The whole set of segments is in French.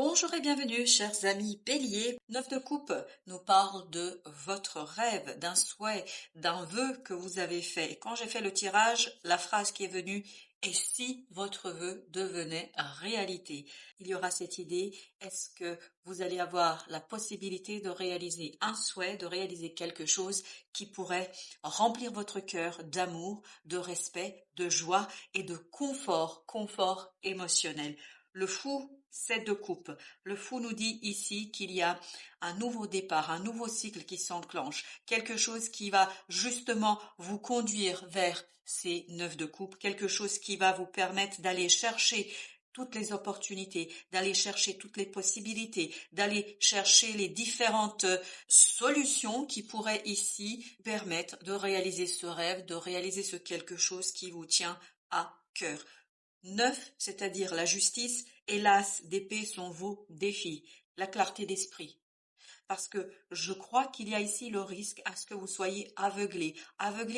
Bonjour et bienvenue, chers amis béliers. Neuf de coupe nous parle de votre rêve, d'un souhait, d'un vœu que vous avez fait. Et quand j'ai fait le tirage, la phrase qui est venue est si votre vœu devenait réalité. Il y aura cette idée, est-ce que vous allez avoir la possibilité de réaliser un souhait, de réaliser quelque chose qui pourrait remplir votre cœur d'amour, de respect, de joie et de confort émotionnel. Le fou, c'est de coupe. Le fou nous dit ici qu'il y a un nouveau départ, un nouveau cycle qui s'enclenche, quelque chose qui va justement vous conduire vers ces neuf de coupe, quelque chose qui va vous permettre d'aller chercher toutes les opportunités, d'aller chercher toutes les possibilités, d'aller chercher les différentes solutions qui pourraient ici permettre de réaliser ce rêve, de réaliser ce quelque chose qui vous tient à cœur. Neuf, c'est-à-dire la justice, et l'as d'épée sont vos défis, la clarté d'esprit. Parce que je crois qu'il y a ici le risque à ce que vous soyez aveuglés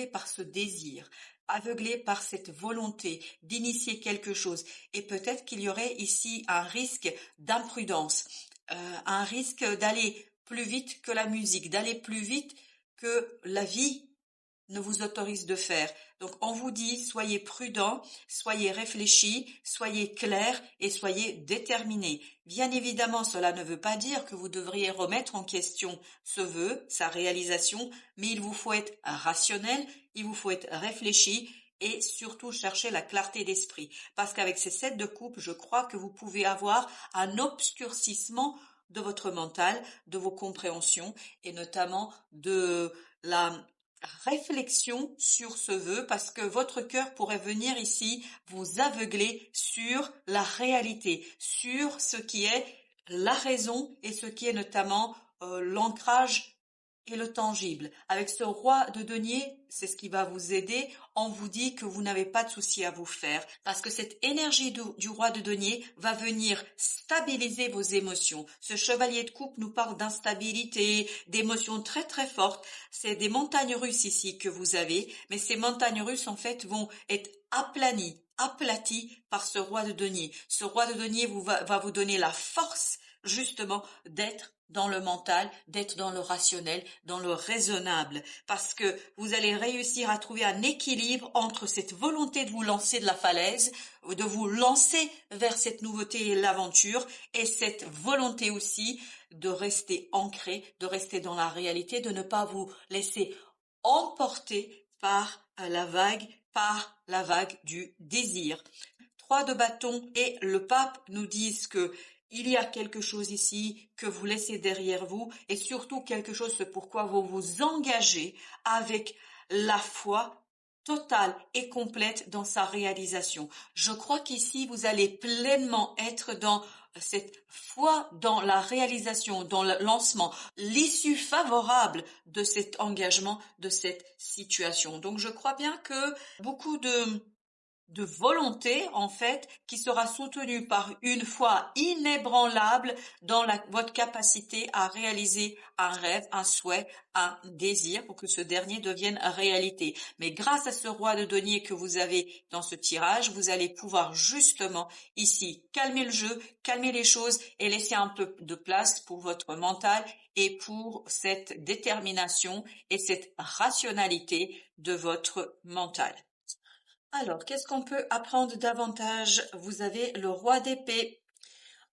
par ce désir, aveuglés par cette volonté d'initier quelque chose. Et peut-être qu'il y aurait ici un risque d'imprudence, un risque d'aller plus vite que la musique, d'aller plus vite que la vie ne vous autorise de faire. Donc on vous dit, soyez prudent, soyez réfléchi, soyez clair et soyez déterminé. Bien évidemment, cela ne veut pas dire que vous devriez remettre en question ce vœu, sa réalisation, mais il vous faut être rationnel, il vous faut être réfléchi et surtout chercher la clarté d'esprit. Parce qu'avec ces 7 de coupe, je crois que vous pouvez avoir un obscurcissement de votre mental, de vos compréhensions et notamment de la réflexion sur ce vœu parce que votre cœur pourrait venir ici vous aveugler sur la réalité, sur ce qui est la raison et ce qui est notamment l'ancrage et le tangible. Avec ce roi de denier, c'est ce qui va vous aider. On vous dit que vous n'avez pas de souci à vous faire parce que cette énergie du roi de denier va venir stabiliser vos émotions. Ce chevalier de coupe nous parle d'instabilité, d'émotions très très fortes. C'est des montagnes russes ici que vous avez, mais ces montagnes russes en fait vont être aplaties par ce roi de denier. Ce roi de denier va vous donner la force justement d'être dans le mental, d'être dans le rationnel, dans le raisonnable, parce que vous allez réussir à trouver un équilibre entre cette volonté de vous lancer de la falaise, de vous lancer vers cette nouveauté et l'aventure, et cette volonté aussi de rester ancré, de rester dans la réalité, de ne pas vous laisser emporter par la vague du désir. 3 de bâton et le pape nous disent que il y a quelque chose ici que vous laissez derrière vous et surtout quelque chose c'est pourquoi vous vous engagez avec la foi totale et complète dans sa réalisation. Je crois qu'ici vous allez pleinement être dans cette foi dans la réalisation, dans le lancement, l'issue favorable de cet engagement, de cette situation. Donc je crois bien que beaucoup de volonté, en fait, qui sera soutenue par une foi inébranlable dans votre capacité à réaliser un rêve, un souhait, un désir pour que ce dernier devienne réalité. Mais grâce à ce roi de denier que vous avez dans ce tirage, vous allez pouvoir justement ici calmer le jeu, calmer les choses et laisser un peu de place pour votre mental et pour cette détermination et cette rationalité de votre mental. Alors, qu'est-ce qu'on peut apprendre davantage? Vous avez le roi d'épée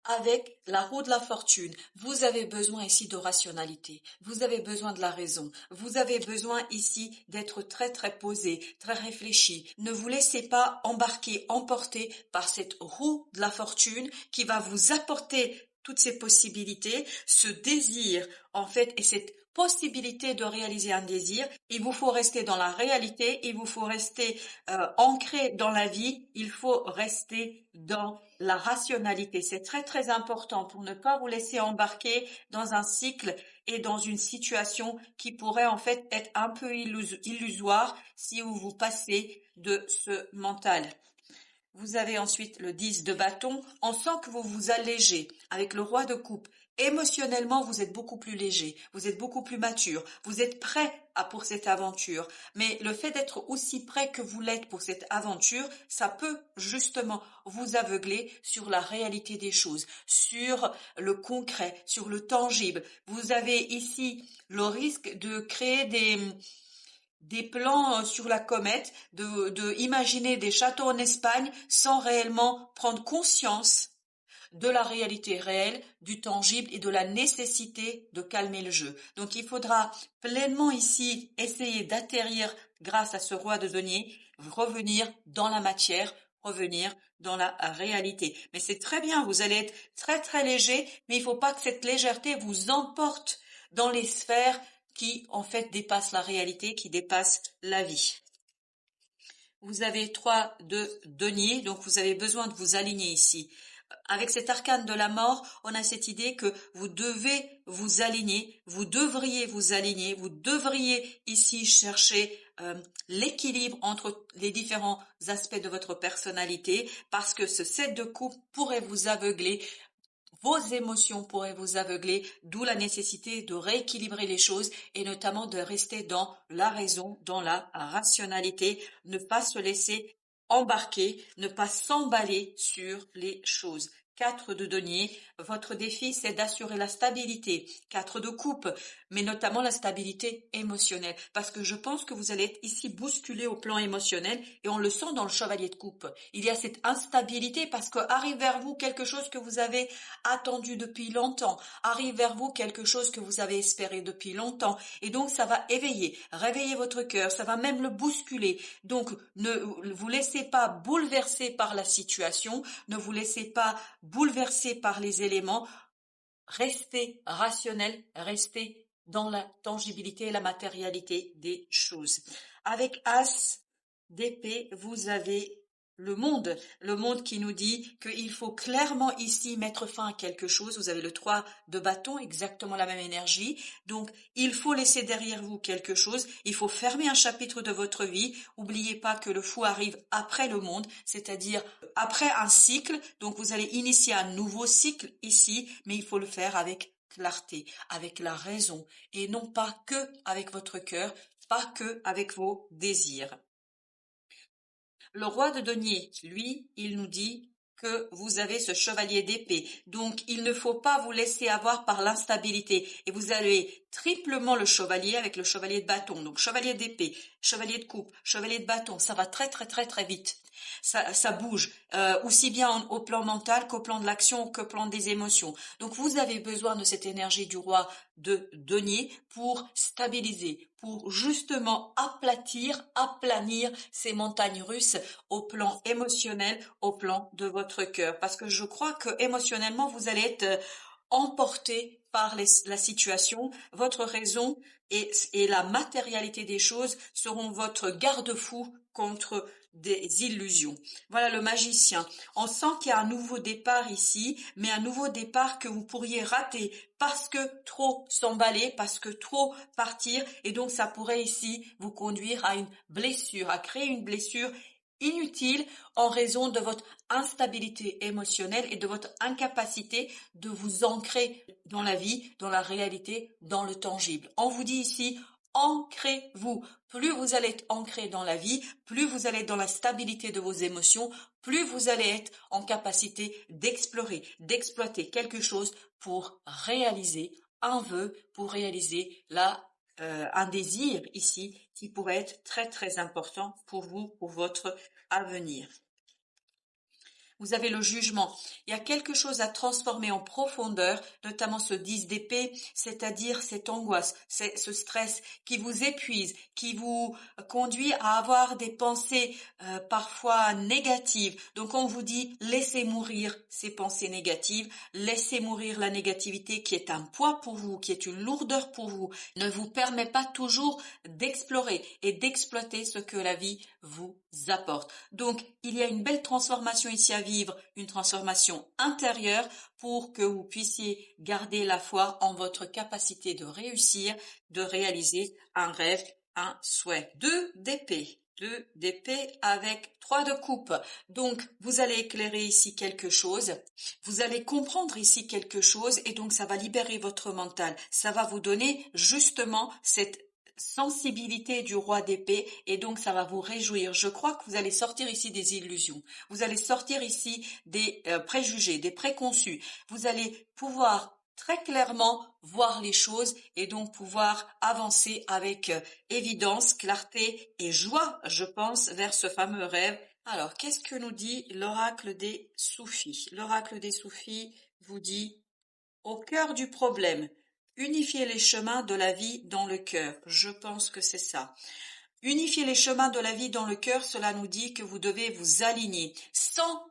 avec la roue de la fortune. Vous avez besoin ici de rationalité. Vous avez besoin de la raison. Vous avez besoin ici d'être très très posé, très réfléchi. Ne vous laissez pas emporter par cette roue de la fortune qui va vous apporter toutes ces possibilités, ce désir en fait et cette possibilité de réaliser un désir. Il vous faut rester dans la réalité, il vous faut rester ancré dans la vie, il faut rester dans la rationalité. C'est très très important pour ne pas vous laisser embarquer dans un cycle et dans une situation qui pourrait en fait être un peu illusoire si vous vous passez de ce mental. Vous avez ensuite le 10 de bâton. On sent que vous vous allégez avec le roi de coupe. Émotionnellement, vous êtes beaucoup plus léger, vous êtes beaucoup plus mature, vous êtes prêt pour cette aventure. Mais le fait d'être aussi prêt que vous l'êtes pour cette aventure, ça peut justement vous aveugler sur la réalité des choses, sur le concret, sur le tangible. Vous avez ici le risque de créer des plans sur la comète, de imaginer des châteaux en Espagne sans réellement prendre conscience de la réalité réelle, du tangible et de la nécessité de calmer le jeu. Donc il faudra pleinement ici essayer d'atterrir grâce à ce roi de denier, revenir dans la matière, revenir dans la réalité. Mais c'est très bien, vous allez être très très léger, mais il ne faut pas que cette légèreté vous emporte dans les sphères qui en fait dépassent la réalité, qui dépassent la vie. Vous avez 3 de denier, donc vous avez besoin de vous aligner ici. Avec cet arcane de la mort, on a cette idée que vous devez vous aligner, vous devriez vous aligner, vous devriez ici chercher l'équilibre entre les différents aspects de votre personnalité parce que ce 7 de coupe pourrait vous aveugler. Vos émotions pourraient vous aveugler, d'où la nécessité de rééquilibrer les choses et notamment de rester dans la raison, dans la rationalité, ne pas se laisser embarquer, ne pas s'emballer sur les choses. 4 de denier, votre défi c'est d'assurer la stabilité. 4 de coupe, mais notamment la stabilité émotionnelle. Parce que je pense que vous allez être ici bousculé au plan émotionnel et on le sent dans le chevalier de coupe. Il y a cette instabilité parce qu'arrive vers vous quelque chose que vous avez attendu depuis longtemps, arrive vers vous quelque chose que vous avez espéré depuis longtemps et donc ça va éveiller, réveiller votre cœur, ça va même le bousculer. Donc ne vous laissez pas bouleverser par la situation, ne vous laissez pas bouleverser par les éléments, restez rationnel, restez dans la tangibilité et la matérialité des choses. Avec As d'épée, vous avez le monde qui nous dit qu'il faut clairement ici mettre fin à quelque chose. Vous avez le 3 de bâton, exactement la même énergie. Donc, il faut laisser derrière vous quelque chose. Il faut fermer un chapitre de votre vie. N'oubliez pas que le fou arrive après le monde, c'est-à-dire après un cycle. Donc, vous allez initier un nouveau cycle ici, mais il faut le faire avec clarté, avec la raison et non pas que avec votre cœur, pas que avec vos désirs. Le roi de denier, lui, il nous dit que vous avez ce chevalier d'épée. Donc, il ne faut pas vous laisser avoir par l'instabilité. Et vous avez triplement le chevalier avec le chevalier de bâton. Donc, chevalier d'épée, chevalier de coupe, chevalier de bâton. Ça va très, très, très, très vite. Ça bouge, aussi bien au plan mental qu'au plan de l'action, qu'au plan des émotions. Donc, vous avez besoin de cette énergie du roi de denier pour stabiliser, pour justement aplatir, aplanir ces montagnes russes au plan émotionnel, au plan de votre cœur. Parce que je crois que émotionnellement, vous allez être emporté par la situation, votre raison et la matérialité des choses seront votre garde-fou contre des illusions. Voilà le magicien. On sent qu'il y a un nouveau départ ici, mais un nouveau départ que vous pourriez rater parce que trop s'emballer, parce que trop partir, et donc ça pourrait ici vous conduire à une blessure, à créer une blessure inutile en raison de votre instabilité émotionnelle et de votre incapacité de vous ancrer dans la vie, dans la réalité, dans le tangible. On vous dit ici, ancrez-vous. Plus vous allez être ancré dans la vie, plus vous allez être dans la stabilité de vos émotions, plus vous allez être en capacité d'explorer, d'exploiter quelque chose pour réaliser un vœu, pour réaliser un désir ici qui pourrait être très très important pour vous, pour votre avenir. Vous avez le jugement. Il y a quelque chose à transformer en profondeur, notamment ce 10 d'épée, c'est-à-dire cette angoisse, ce stress qui vous épuise, qui vous conduit à avoir des pensées parfois négatives. Donc on vous dit laissez mourir ces pensées négatives, laissez mourir la négativité qui est un poids pour vous, qui est une lourdeur pour vous, ne vous permet pas toujours d'explorer et d'exploiter ce que la vie vous apporte. Donc il y a une belle transformation ici à vivre, une transformation intérieure pour que vous puissiez garder la foi en votre capacité de réussir, de réaliser un rêve, un souhait. 2 d'épée. 2 d'épée avec 3 de coupe. Donc, vous allez éclairer ici quelque chose, vous allez comprendre ici quelque chose et donc ça va libérer votre mental. Ça va vous donner justement cette sensibilité du roi d'épée et donc ça va vous réjouir. Je crois que vous allez sortir ici des illusions. Vous allez sortir ici des préjugés, des préconçus. Vous allez pouvoir très clairement voir les choses et donc pouvoir avancer avec évidence, clarté et joie, je pense, vers ce fameux rêve. Alors, qu'est-ce que nous dit l'oracle des soufis? L'oracle des soufis vous dit: au cœur du problème, unifiez les chemins de la vie dans le cœur. Je pense que c'est ça. Unifier les chemins de la vie dans le cœur, cela nous dit que vous devez vous aligner sans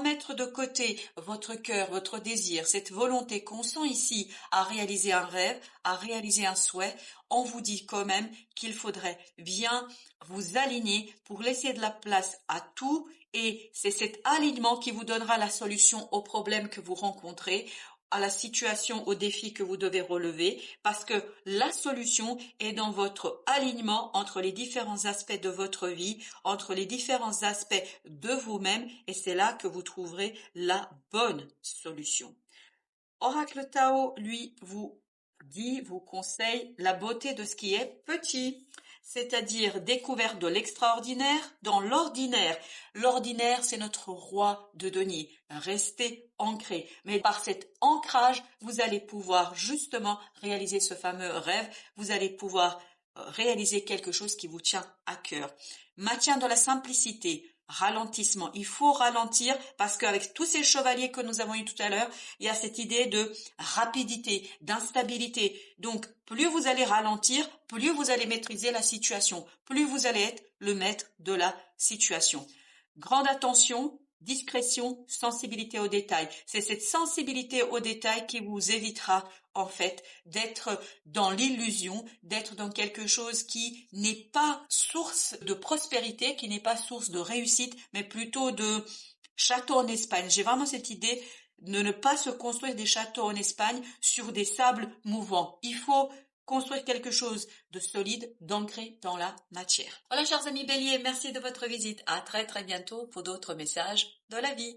mettre de côté votre cœur, votre désir, cette volonté qu'on sent ici à réaliser un rêve, à réaliser un souhait. On vous dit quand même qu'il faudrait bien vous aligner pour laisser de la place à tout et c'est cet alignement qui vous donnera la solution aux problèmes que vous rencontrez, à la situation, au défi que vous devez relever, parce que la solution est dans votre alignement entre les différents aspects de votre vie, entre les différents aspects de vous-même, et c'est là que vous trouverez la bonne solution. Oracle Tao, lui, vous conseille la beauté de ce qui est petit, c'est-à-dire découverte de l'extraordinaire dans l'ordinaire. L'ordinaire, c'est notre roi de denier. Restez ancré. Mais par cet ancrage, vous allez pouvoir justement réaliser ce fameux rêve. Vous allez pouvoir réaliser quelque chose qui vous tient à cœur. Maintien de la simplicité. Ralentissement. Il faut ralentir parce qu'avec tous ces chevaliers que nous avons eu tout à l'heure, il y a cette idée de rapidité, d'instabilité. Donc, plus vous allez ralentir, plus vous allez maîtriser la situation, plus vous allez être le maître de la situation. Grande attention, discrétion, sensibilité aux détails. C'est cette sensibilité aux détails qui vous évitera en fait d'être dans l'illusion, d'être dans quelque chose qui n'est pas source de prospérité, qui n'est pas source de réussite, mais plutôt de château en Espagne. J'ai vraiment cette idée de ne pas se construire des châteaux en Espagne sur des sables mouvants. Il faut construire quelque chose de solide, d'ancré dans la matière. Voilà, chers amis béliers, merci de votre visite. À très très bientôt pour d'autres messages de la vie.